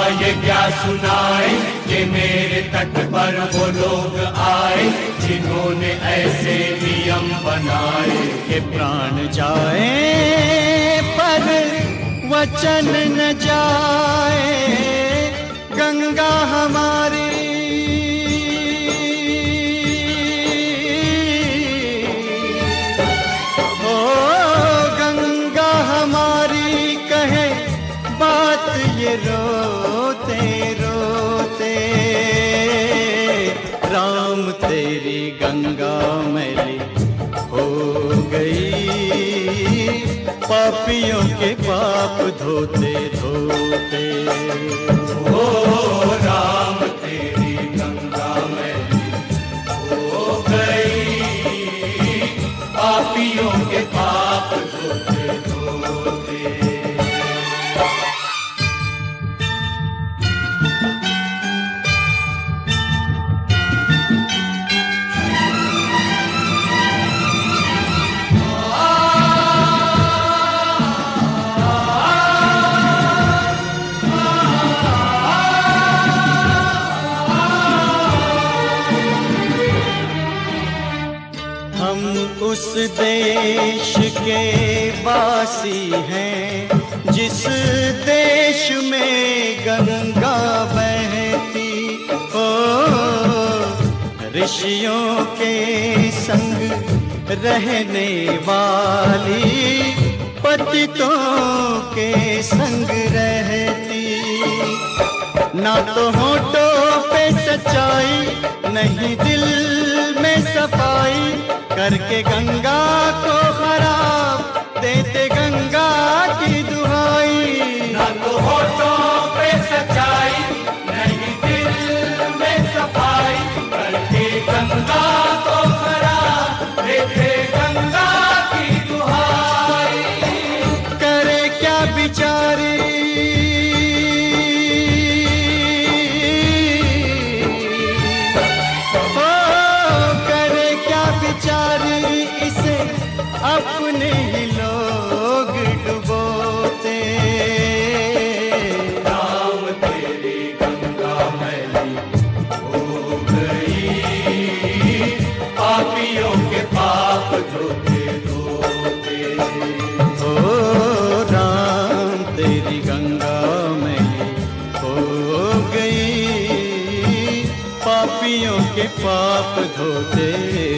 ये क्या सुनाए कि मेरे तट पर वो लोग आए जिन्होंने ऐसे नियम बनाए कि प्राण जाए पर वचन न जाए। गंगा हमारी ओ गंगा हमारी कहे बात ये रोते रोते। राम तेरी गंगा मैली हो गई, पापियों के पाप धोते धोते। ओ राम तेरी गंगा मैली हो गई, पापियों के पाप धोते धोते। उस देश के वासी हैं जिस देश में गंगा बहती हो। ऋषियों के संग रहने वाली पतितों के संग रहती। ना तो होठों पे सच्चाई नहीं दिल में सफाई, करके गंगा को खराब देते गंगा की दुहाई। ना तो होठों पे सच्चाई नहीं दिल में सफाई, करके गंगा को खराब देते गंगा की दुहाई। करे क्या बिचारी अपने ही लोग डुबोते। राम तेरी गंगा मैली हो गई, पापियों के पाप धोते धोते। ओ राम तेरी गंगा मैली हो गई, पापियों के पाप धोते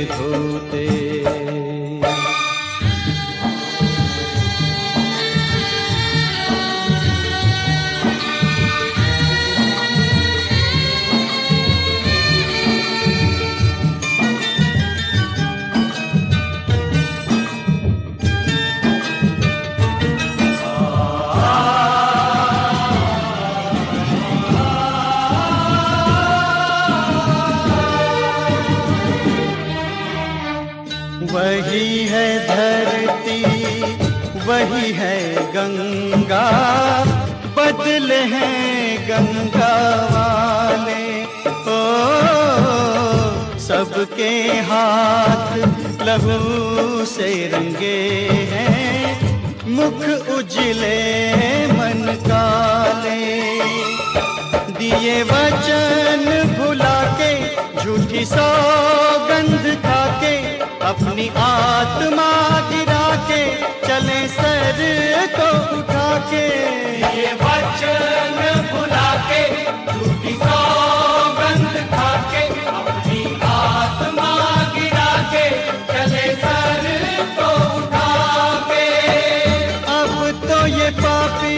धोते। वही है धरती वही है गंगा, बदले हैं गंगा वाले। ओ सबके हाथ लहू से रंगे हैं, मुख उजले मन काले। दिए वचन भुला के झूठी सौगंध खा के, अपनी आत्मा गिरा के चले सर को उठा के। ये वचन भुला के झूठी सौगंध खा के, अपनी आत्मा गिरा के चले सर को उठा के। अब तो ये पापी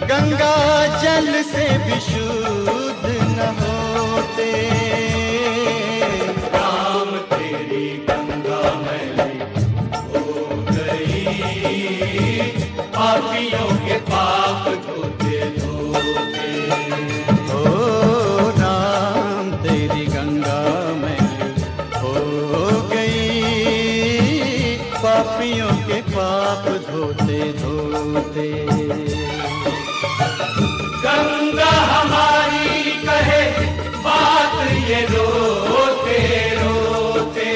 गंगा जल से भी शुद्ध न होते। राम तेरी गंगा मैली हो गई, पापियों के पाप धोते धोते। ओ राम तेरी गंगा मैली हो गई, पापियों के पाप धोते धोते। गंगा हमारी कहे बात ये रोते रोते।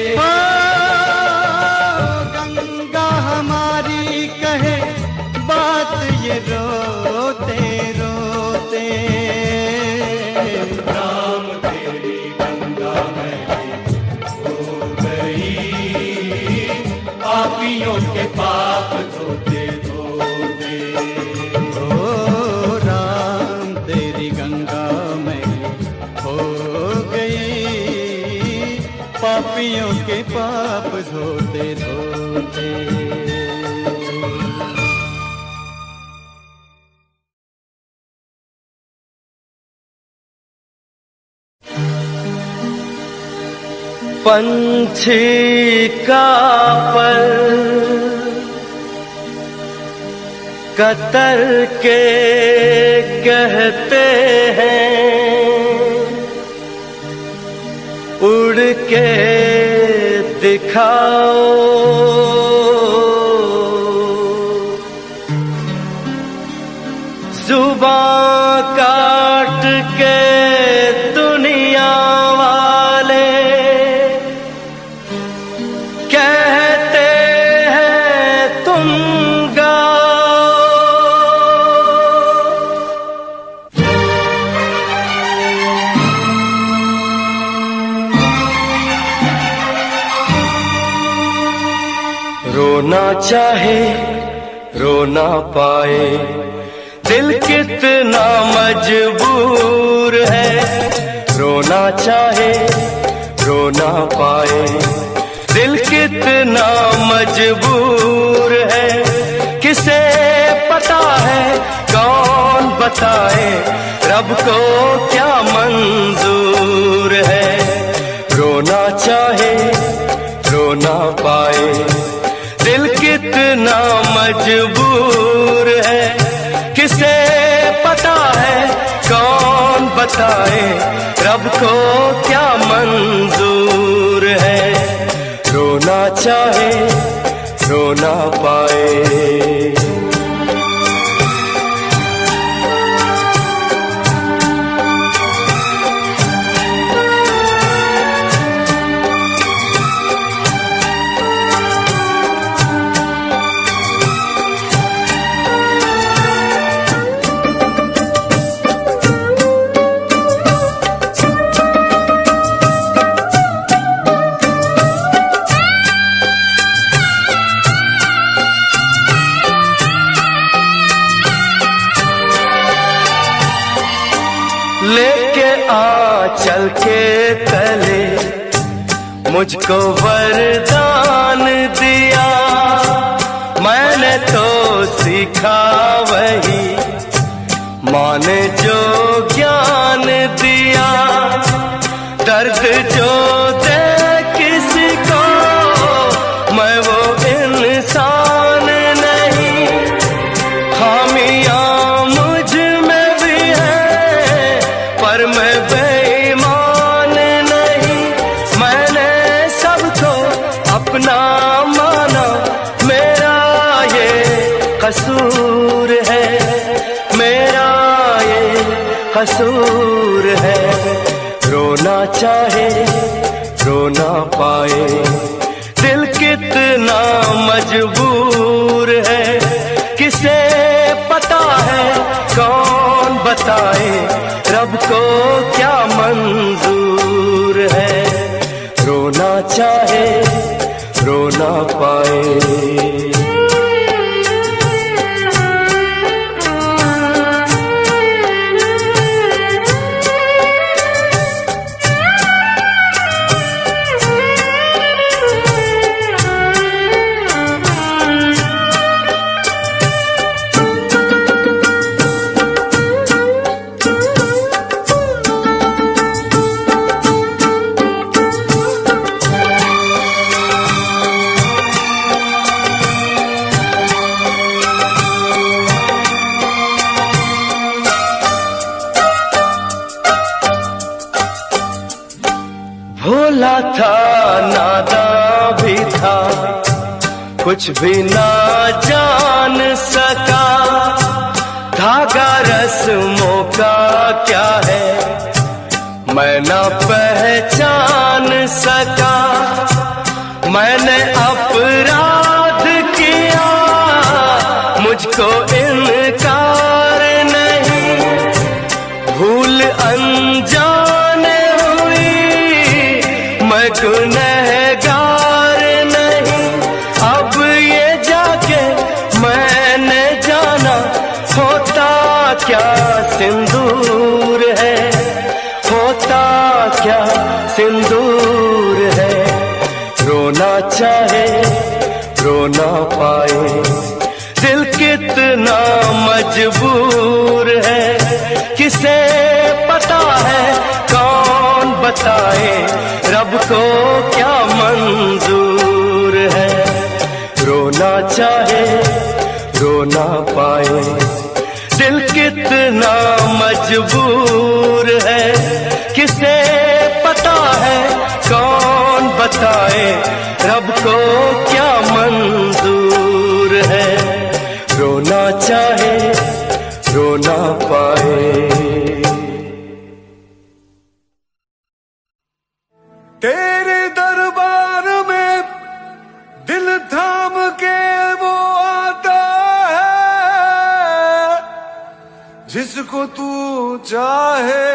के पाप धोते धोते। पंछी का पर कतर के कहते हैं, उड़ के दिखाओ। जुबां काट के दुनिया वाले कहते हैं तुम गाओ। रोना चाहे रो ना पाए, दिल कितना मजबूर है। रोना चाहे रो ना पाए, दिल कितना मजबूर है। किसे पता है कौन बताए, रब को क्या मंजूर है। रोना चाहे रो ना पाए, दिल कितना मजबूर है। किसे पता है कौन बताए, रब को क्या मंजूर है। रोना चाहे रो ना पाए। लेके आंचल के तले मुझको वरदान दिया, मैंने तो सीखा वही माँ ने जो ज्ञान दिया। दर्द जो दे किसी को मैं वो इंसान नहीं, खामियां मुझ में भी है पर मैं बेईमान नहीं। मैंने सबको अपना माना, मेरा ये कसूर है, मेरा ये कसूर है। रोना चाहे रो ना पाए, दिल कितना मजबूर है। किसे पता है कौन बताए, रब को क्या मंजूर है। रोना चाहे रो ना पाए। भोला था नादान भी था, कुछ भी ना जान सका। धागा रस्मों का क्या है मैं ना पहचान सका। मैंने अपराध किया, मुझको इनकार नहीं। भूल अनजाने मैं गुनहगार नहीं। अब ये जाके मैंने जाना, होता क्या सिंदूर है, होता क्या सिंदूर है। रोना चाहे रो ना पाए, दिल कितना मजबूर है, किसे पता है कौन बताए, रब को क्या मंजूर है। रोना चाहे रो ना पाए, दिल कितना मजबूर है, किसे पता है कौन बताए, रब को क्या मंजूर है। रोना चाहे रो ना पाए। तेरे दरबार में दिल थाम के वो आता है, जिसको तू चाहे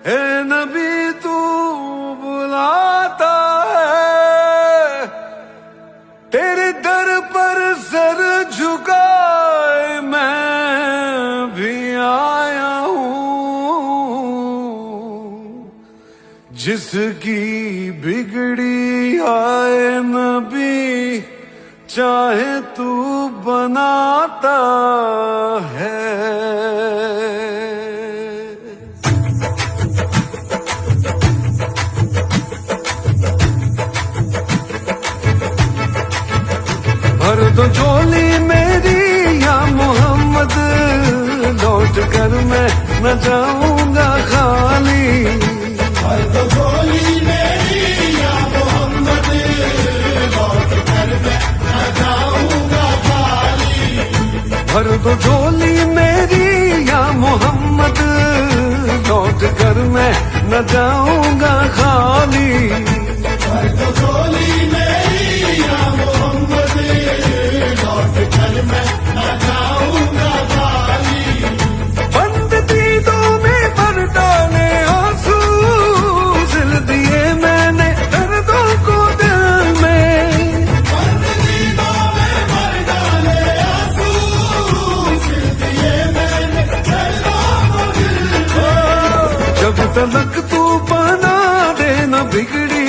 है नबी तू बुलाता है। तेरे दर पर सर झुकाए मैं भी आया हूँ, जिसकी बिगड़ी आए नबी चाहे तू बनाता है। भर दो झोली मेरी या मोहम्मद, लौट कर मैं न जाऊंगा खाली। भर दो झोली मेरी या मोहम्मद, लौट कर मैं न जाऊंगा खाली। भर दो झोली मेरी या मोहम्मद, लौट कर मैं न जाऊंगा खाली। भर दो झोली मेरी या मोहम्मद, लौट कर मैं न जाऊंगा खाली। बंद दीदों में भर डाले आंसू, सिल दिए मैंने दर्दों को दिल में। बंद दीदों में भर डाले आंसू, सिल दिए मैंने दर्दों को दिल में। जब तलक तू बना दे न बिगड़ी,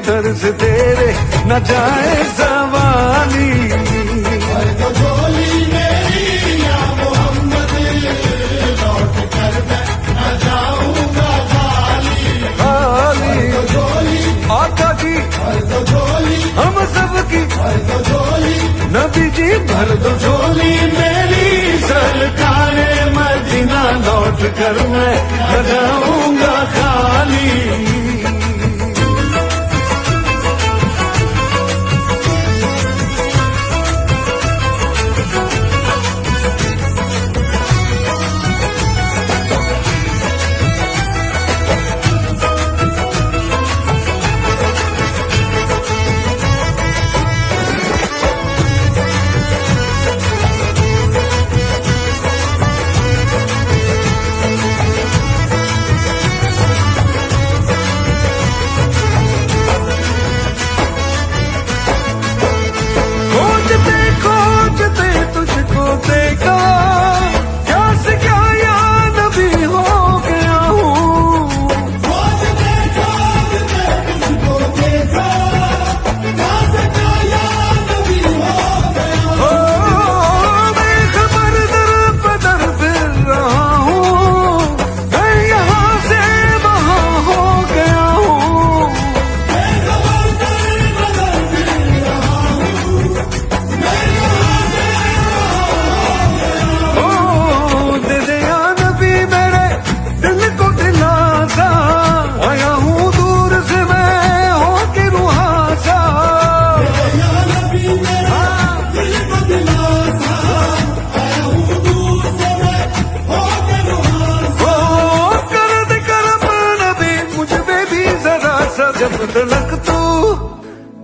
दर से तेरे न जाए सवाली। भर दो झोली मेरी या मोहम्मद, लौट कर मैं न जाऊंगा खाली। खाली भर दो झोली आका की, भर दो झोली हम सब की, भर दो झोली नबी जी। भर दो झोली मेरी सरकारे मदीना, लौट कर मैं न जाऊंगा खाली।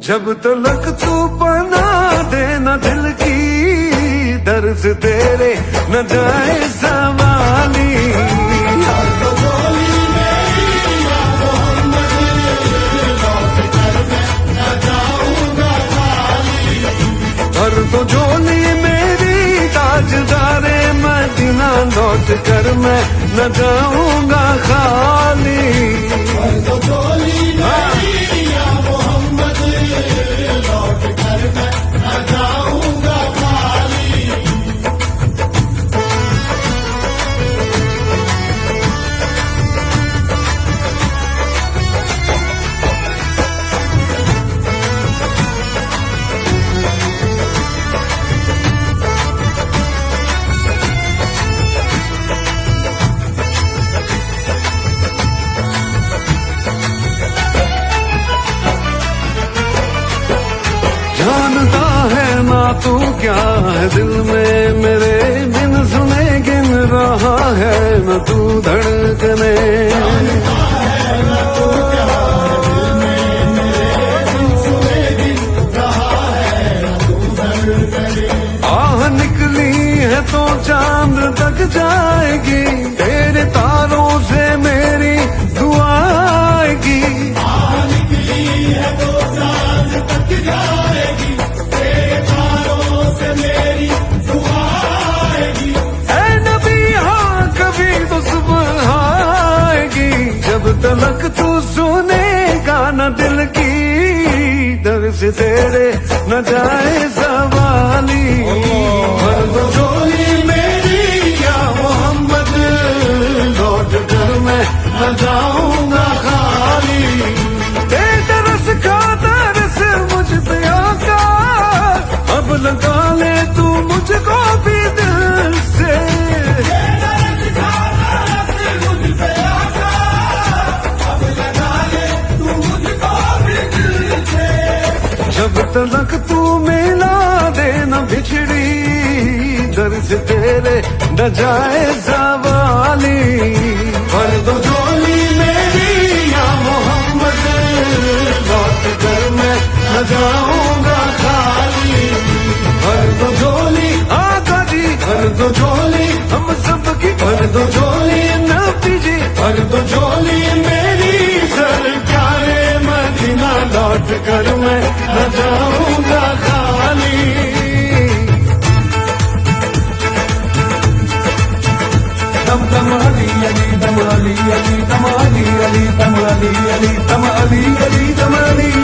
जब तलक तू बना देना दिल की, दर्द तेरे न जाए सवाली। भर दो झोली मेरी या मोहम्मद, लौट कर मैं न जाऊंगा खाली। भर दो झोली मेरी ताजदारे मदीना, लौट कर मैं न जाऊंगा खाली। भर दो झोली मेरी या मोहम्मद, तू क्या है दिल में मेरे बिन सुने गिन रहा है न तू धड़कने। आह निकली है तो चांद तक जाएगी, तेरे तारों से मेरी दुआ आएगी। तलक तू सुनेगा न दिल की दर्द तेरे न जाए सवाली। भर दो झोली मेरी या मोहम्मद, लौट कर मैं न जाऊंगा खाली। दे तरस का तरस मुझ पे आका, अब लगा ले तू मुझको भी दिल से। जब तलक तू मिला दे न बिछड़ी दर्द तेरे न जाए सवाली। भर दो झोली मेरी या मोहम्मद, लौट कर मैं न जाऊंगा खाली। भर दो झोली आका जी, भर दो झोली हम सबकी, भर दो झोली नबी जी, भर दो झोली मेरी सरकारे मदीना, लौट कर मैं न जाऊंगा खाली। दम दम अली अली दम अली अली दम अली अली दम अली अली दम अली अली दम अली